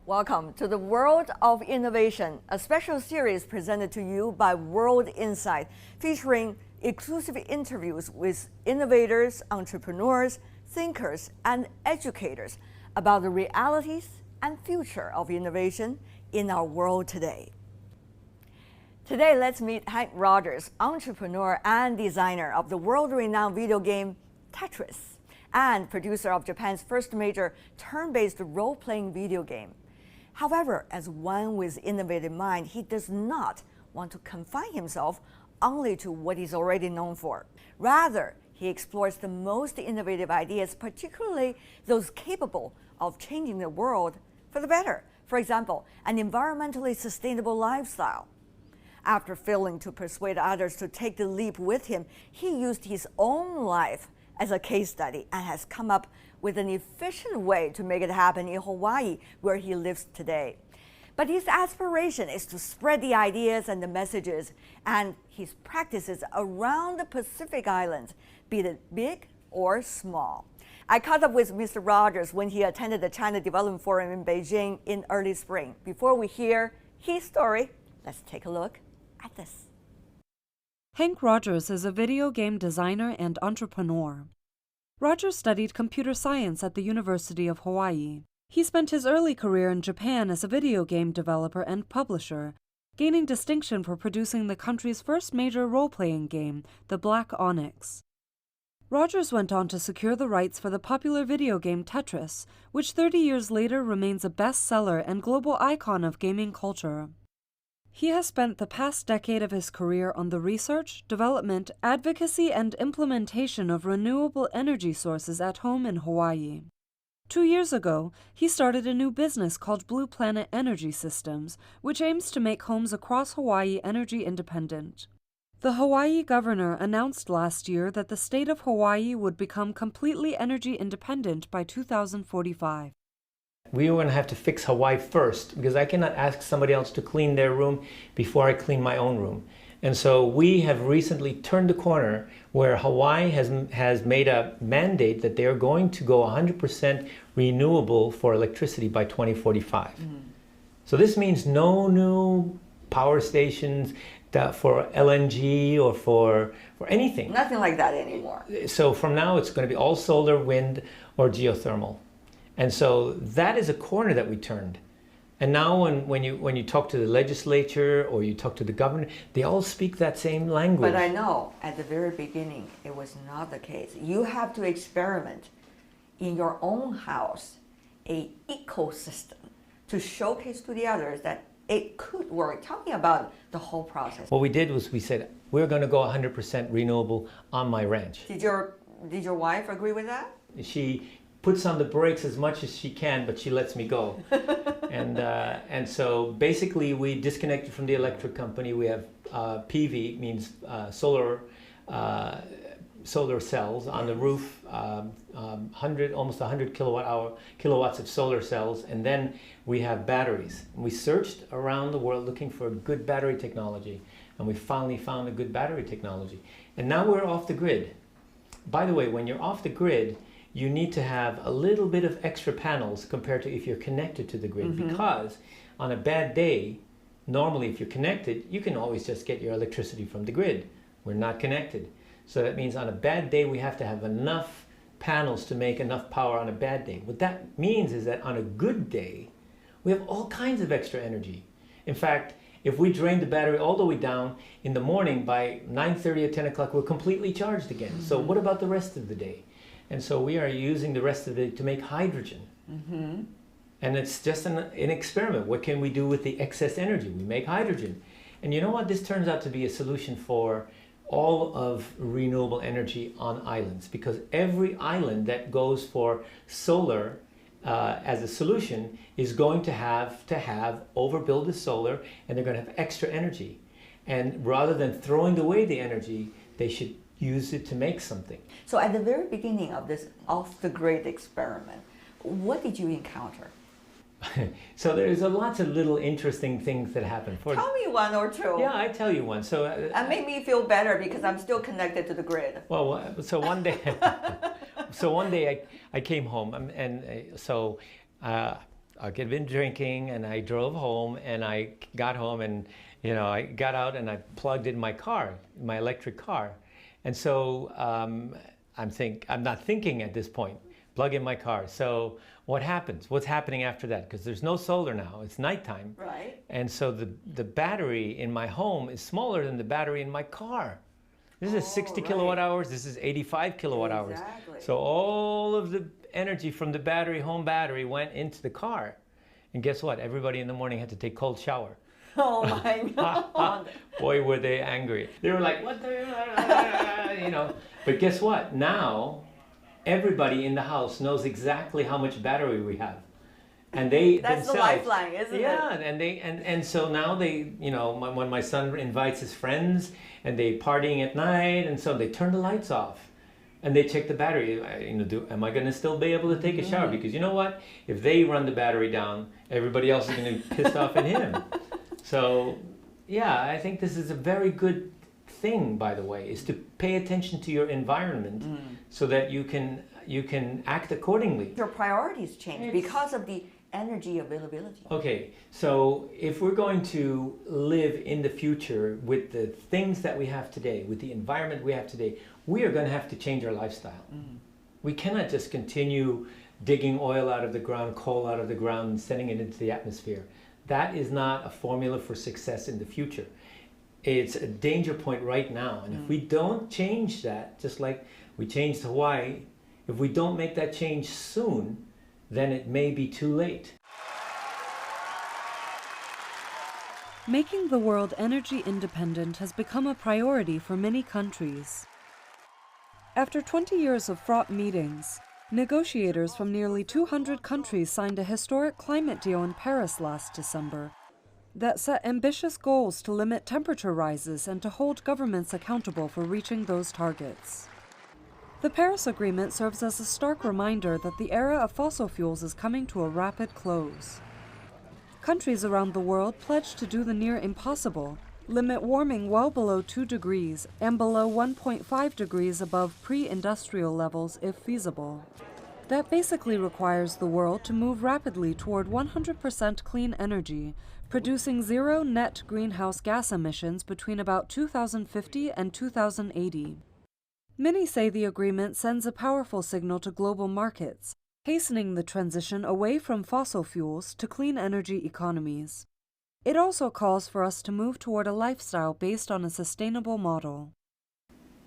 Welcome to the World of Innovation, a special series presented to you by World Insight, featuring exclusive interviews with innovators, entrepreneurs, thinkers, and educators about the realities and future of innovation in our world today. Today, let's meet Henk Rogers, entrepreneur and designer of the world-renowned video game Tetris, and producer of Japan's first major turn-based role-playing video game. However, as one with innovative mind, he does not want to confine himself only to what he's already known for. Rather, he explores the most innovative ideas, particularly those capable of changing the world for the better. For example, an environmentally sustainable lifestyle. After failing to persuade others to take the leap with him, he used his own life as a case study and has come up with an efficient way to make it happen in Hawaii, where he lives today. But his aspiration is to spread the ideas and the messages and his practices around the Pacific Islands, be it big or small. I caught up with Mr. Rogers when he attended the China Development Forum in Beijing in early spring. Before we hear his story, let's take a look at this. Henk Rogers is a video game designer and entrepreneur. Rogers studied computer science at the University of Hawaii. He spent his early career in Japan as a video game developer and publisher, gaining distinction for producing the country's first major role-playing game, the Black Onyx. Rogers went on to secure the rights for the popular video game Tetris, which 30 years later remains a bestseller and global icon of gaming culture. He has spent the past decade of his career on the research, development, advocacy, and implementation of renewable energy sources at home in Hawaii. 2 years ago, he started a new business called Blue Planet Energy Systems, which aims to make homes across Hawaii energy independent. The Hawaii governor announced last year that the state of Hawaii would become completely energy independent by 2045. We were going to have to fix Hawaii first, because I cannot ask somebody else to clean their room before I clean my own room. And so we have recently turned the corner where Hawaii has made a mandate that they are going to go 100% renewable for electricity by 2045. So this means no new power stations for LNG or for anything. Nothing like that anymore. So from now it's going to be all solar, wind, or geothermal. And so that is a corner that we turned. And now when you talk to the legislature or you talk to the governor, they all speak that same language. But I know at the very beginning, it was not the case. You have to experiment in your own house, an ecosystem, to showcase to the others that it could work. Tell me about the whole process. What we did was we said, we're going to go 100% renewable on my ranch. Did your wife agree with that? She puts on the brakes as much as she can, but she lets me go. And so basically we disconnected from the electric company. We have PV, means solar cells on the roof, almost 100 kilowatts of solar cells, and then we have batteries. We searched around the world looking for good battery technology, and we finally found a good battery technology. And now we're off the grid. By the way, when you're off the grid, you need to have a little bit of extra panels compared to if you're connected to the grid, because on a bad day, normally if you're connected, you can always just get your electricity from the grid. We're not connected. So that means on a bad day, we have to have enough panels to make enough power on a bad day. What that means is that on a good day, we have all kinds of extra energy. In fact, if we drain the battery all the way down in the morning, by 9:30 or 10 o'clock, we're completely charged again. So what about the rest of the day? And so we are using the rest of it to make hydrogen. And it's just an experiment. What can we do with the excess energy? We make hydrogen. And you know what? This turns out to be a solution for all of renewable energy on islands, because every island that goes for solar as a solution is going to have overbuild the solar, and they're going to have extra energy. And rather than throwing away the energy, they should use it to make something. So at the very beginning of this off-the-grid experiment, what did you encounter? So there's lots of little interesting things that happen. Tell me one or two. Yeah, I tell you one. So and make me feel better, because I'm still connected to the grid. Well, so one day, I came home, and so had been drinking, and I drove home, and I got home, and I got out and I plugged in my car, my electric car, and so I'm not thinking at this point. Plug in my car. So what happens? What's happening after that? Because there's no solar now. It's nighttime. Right. And so the battery in my home is smaller than the battery in my car. This is 60 kilowatt hours. This is 85 kilowatt hours. Exactly. So all of the energy from the battery, home battery, went into the car. And guess what? Everybody in the morning had to take cold shower. Oh my God. Boy, were they angry. They were like, what the, But guess what? Now, everybody in the house knows exactly how much battery we have. And they That's themselves, the lifeline, isn't it? Yeah, and so now they, when my son invites his friends and they partying at night, and so they turn the lights off and they check the battery. Am I going to still be able to take a shower? Because you know what? If they run the battery down, everybody else is going to be pissed off at him. So, yeah, I think this is a very good thing, by the way, is to pay attention to your environment so that you can act accordingly. Your priorities change because of the energy availability. Okay, so if we're going to live in the future with the things that we have today, with the environment we have today, we are going to have to change our lifestyle. We cannot just continue digging oil out of the ground, coal out of the ground, and sending it into the atmosphere. That is not a formula for success in the future. It's a danger point right now. And if we don't change that, just like we changed Hawaii, if we don't make that change soon, then it may be too late. Making the world energy independent has become a priority for many countries. After 20 years of fraught meetings, negotiators from nearly 200 countries signed a historic climate deal in Paris last December that set ambitious goals to limit temperature rises and to hold governments accountable for reaching those targets. The Paris Agreement serves as a stark reminder that the era of fossil fuels is coming to a rapid close. Countries around the world pledged to do the near impossible, limit warming well below 2 degrees and below 1.5 degrees above pre-industrial levels if feasible. That basically requires the world to move rapidly toward 100% clean energy, producing zero net greenhouse gas emissions between about 2050 and 2080. Many say the agreement sends a powerful signal to global markets, hastening the transition away from fossil fuels to clean energy economies. It also calls for us to move toward a lifestyle based on a sustainable model.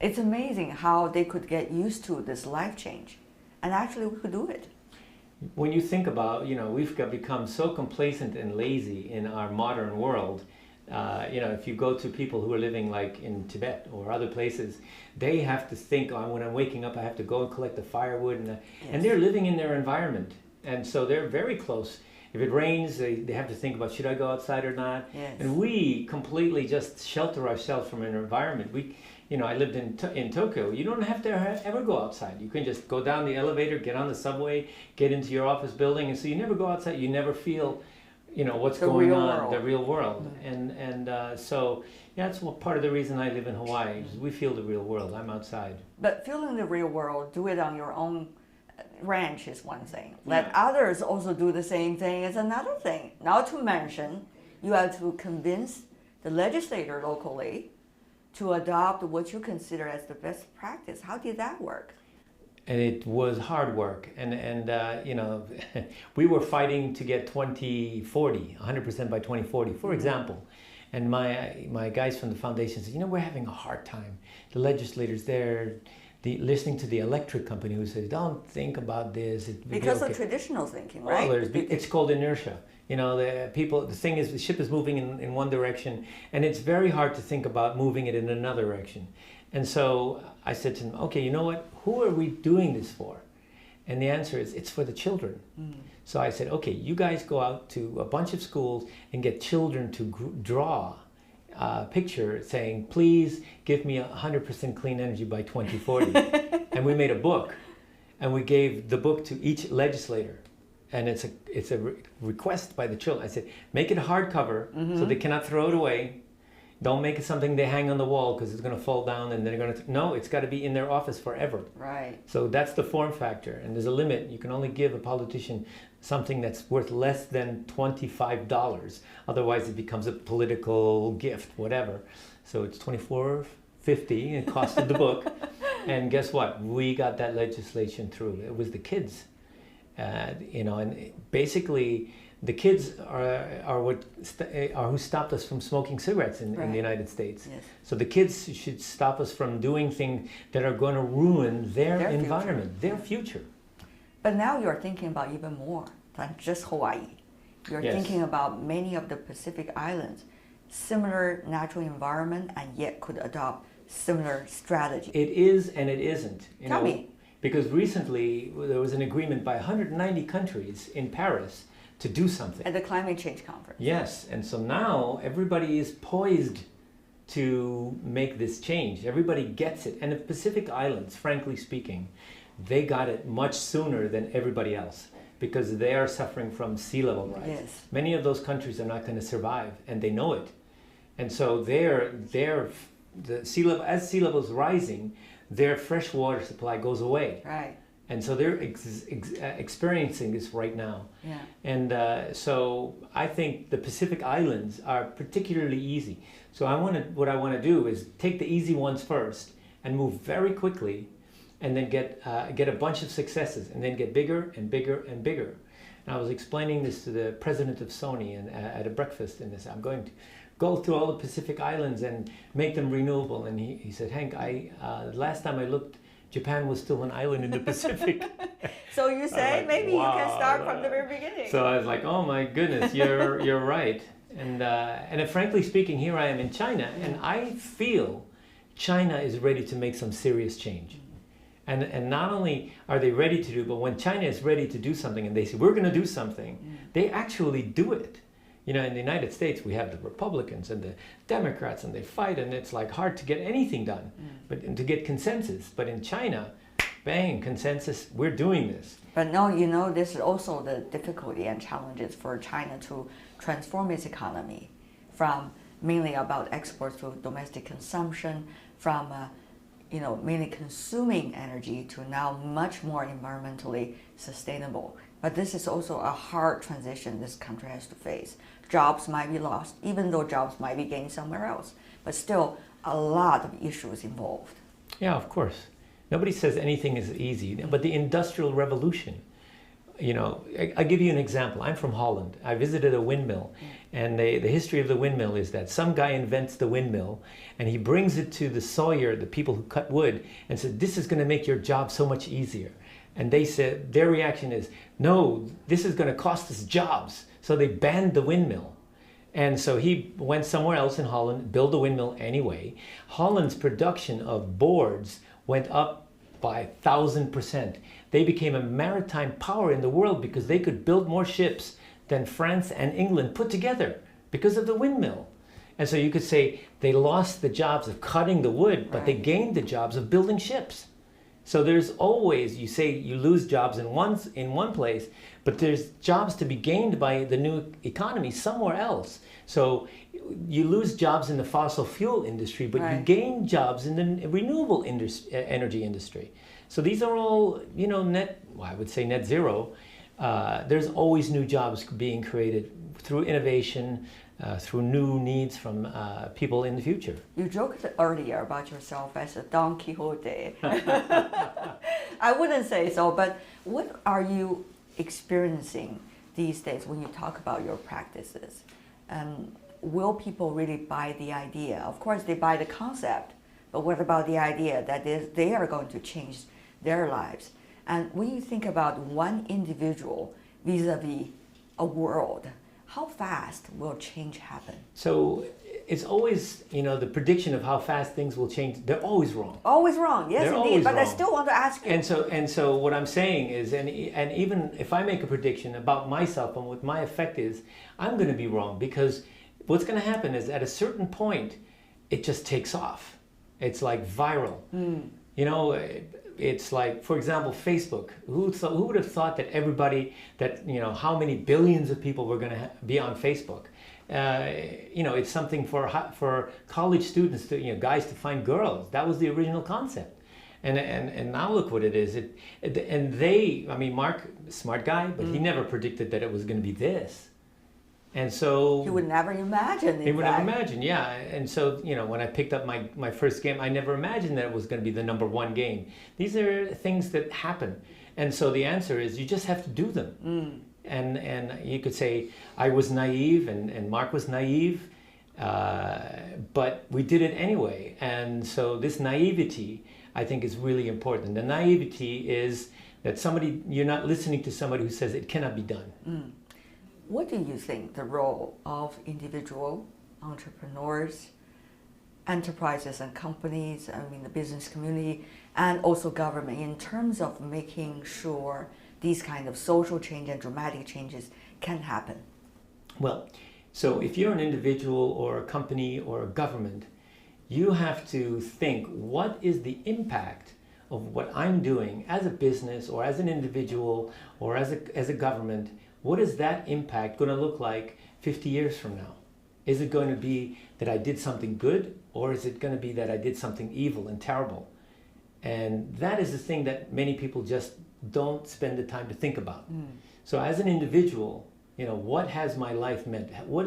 It's amazing how they could get used to this life change, and actually we could do it. When you think about, we've become so complacent and lazy in our modern world. If you go to people who are living like in Tibet or other places, they have to think, when I'm waking up, I have to go and collect the firewood, and they're living in their environment, and so they're very close. If it rains, they have to think about, should I go outside or not? Yes. And we completely just shelter ourselves from an environment. I lived in Tokyo. You don't have to ever go outside. You can just go down the elevator, get on the subway, get into your office building, and so you never go outside. You never feel, what's going on, the real world. So that's part of the reason I live in Hawaii. Is we feel the real world. I'm outside. But feeling the real world, do it on your own ranch is one thing. Let others also do the same thing is another thing. Not to mention, you have to convince the legislator locally to adopt what you consider as the best practice. How did that work? And it was hard work, and we were fighting to get 2040, 100% by 2040, for example. And my guys from the foundation said, we're having a hard time. The legislators there, listening to the electric company who said, don't think about this. Because of traditional thinking, right? Well, it's called inertia. The thing is, the ship is moving in one direction, and it's very hard to think about moving it in another direction. And so I said to them, okay, you know what? Who are we doing this for? And the answer is, it's for the children. So I said, okay, you guys go out to a bunch of schools and get children to draw a picture saying, please give me 100% clean energy by 2040. And we made a book, and we gave the book to each legislator. And it's a request by the children. I said, make it a hardcover so they cannot throw it away. Don't make it something they hang on the wall because it's going to fall down and they're going to... No, it's got to be in their office forever. Right. So that's the form factor. And there's a limit. You can only give a politician something that's worth less than $25. Otherwise, it becomes a political gift, whatever. So it's $24.50. It costed the book. And guess what? We got that legislation through. It was the kids. And basically... The kids are who stopped us from smoking cigarettes in the United States. Yes. So the kids should stop us from doing things that are going to ruin their environment, their future. But now you're thinking about even more than just Hawaii. You're thinking about many of the Pacific Islands, similar natural environment, and yet could adopt similar strategy. It is and it isn't. Tell me. Because recently there was an agreement by 190 countries in Paris to do something. At the climate change conference. Yes, and so now everybody is poised to make this change. Everybody gets it. And the Pacific Islands, frankly speaking, they got it much sooner than everybody else because they are suffering from sea level rise. Yes. Many of those countries are not going to survive, and they know it. And so the sea level, as sea level is rising, their fresh water supply goes away. Right. And so they're experiencing this right now. Yeah. And so I think the Pacific Islands are particularly easy. So what I want to do is take the easy ones first and move very quickly, and then get a bunch of successes, and then get bigger and bigger and bigger. And I was explaining this to the president of Sony at a breakfast in this. I'm going to go through all the Pacific Islands and make them renewable. And he said, Henk, last time I looked, Japan was still an island in the Pacific. So you say maybe you can start from the very beginning. So I was like, oh my goodness, you're right. And frankly speaking, here I am in China, and I feel China is ready to make some serious change. And not only are they ready to do, but when China is ready to do something and they say, we're going to do something, they actually do it. In the United States, we have the Republicans and the Democrats, and they fight, and it's like hard to get anything done, but to get consensus. But in China, bang, consensus, we're doing this. But no, this is also the difficulty and challenges for China to transform its economy from mainly about exports to domestic consumption, from mainly consuming energy to now much more environmentally sustainable. But this is also a hard transition this country has to face. Jobs might be lost, even though jobs might be gained somewhere else. But still, a lot of issues involved. Yeah, of course. Nobody says anything is easy, but the Industrial Revolution, I'll give you an example. I'm from Holland. I visited a windmill, and the history of the windmill is that some guy invents the windmill, and he brings it to the sawyer, the people who cut wood, and said, this is going to make your job so much easier. And they said, their reaction is, no, this is going to cost us jobs. So they banned the windmill. And so he went somewhere else in Holland, built a windmill anyway. Holland's production of boards went up by 1,000%. They became a maritime power in the world because they could build more ships than France and England put together because of the windmill. And so you could say they lost the jobs of cutting the wood, but they gained the jobs of building ships. So there's always, you say you lose jobs in one place, but there's jobs to be gained by the new economy somewhere else. So you lose jobs in the fossil fuel industry, but you gain jobs in the renewable energy industry. So these are all, I would say net zero. There's always new jobs being created through innovation, through new needs from people in the future. You joked earlier about yourself as a Don Quixote. I wouldn't say so, but what are you experiencing these days when you talk about your practices? Will people really buy the idea? Of course, they buy the concept, but what about the idea that they are going to change their lives? And when you think about one individual vis-a-vis a world, how fast will change happen? So it's always, the prediction of how fast things will change, they're always wrong. Always wrong, yes, they're indeed. But wrong. I still want to ask you. And so what I'm saying is, and even if I make a prediction about myself and what my effect is, I'm going to be wrong, because what's going to happen is at a certain point, it just takes off. It's like viral. You know, it's like, for example, Facebook. Who would have thought that how many billions of people were going to be on Facebook? It's something for college students to, guys to find girls. That was the original concept. And now look what it is. Mark, smart guy, but he never predicted that it was going to be this. And so he would never imagine. He would never imagine, yeah. And so, when I picked up my first game, I never imagined that it was going to be the #1 game. These are things that happen. And so the answer is you just have to do them. And you could say I was naive and Mark was naive, but we did it anyway. And so this naivety, I think, is really important. The naivety is that you're not listening to somebody who says it cannot be done. What do you think the role of individual entrepreneurs, enterprises and companies, the business community, and also government in terms of making sure these kind of social change and dramatic changes can happen? Well, so if you're an individual or a company or a government, you have to think, what is the impact of what I'm doing as a business or as an individual or as a government? What is that impact going to look like 50 years from now? Is it going to be that I did something good, or is it going to be that I did something evil and terrible? And that is the thing that many people just don't spend the time to think about. So as an individual, what has my life meant? What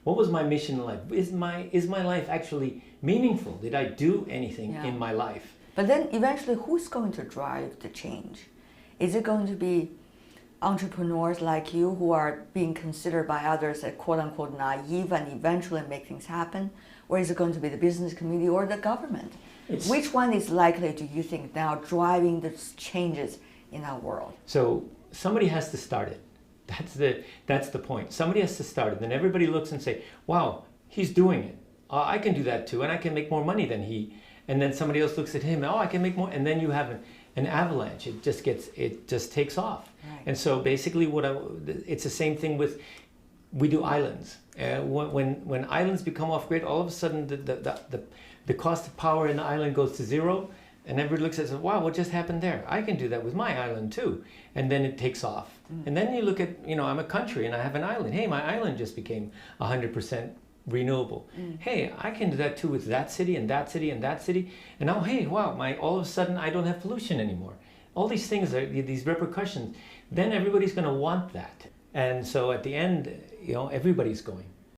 was my mission in life? Is my life actually meaningful? Did I do anything in my life? But then eventually, who's going to drive the change? Is it going to be entrepreneurs like you who are being considered by others as quote-unquote naive and eventually make things happen? Or is it going to be the business community or the government? Which one is likely, do you think, now driving the changes in our world? So somebody has to start it. That's the point. Somebody has to start it. Then everybody looks and say, wow, he's doing it. I can do that too, and I can make more money than he. And then somebody else looks at him, oh, I can make more. And then you have an avalanche. It just takes off. Right. And so basically it's the same thing we do islands. When islands become off grid, all of a sudden the cost of power in the island goes to zero, and everybody looks at it and says, wow, what just happened there? I can do that with my island too. And then it takes off. And then you look at, I'm a country and I have an island. Hey, my island just became 100% renewable. Hey, I can do that too with that city and that city and that city. And now, hey, wow, all of a sudden I don't have pollution anymore. All these things are these repercussions. Then everybody's going to want that. And so at the end, everybody's going.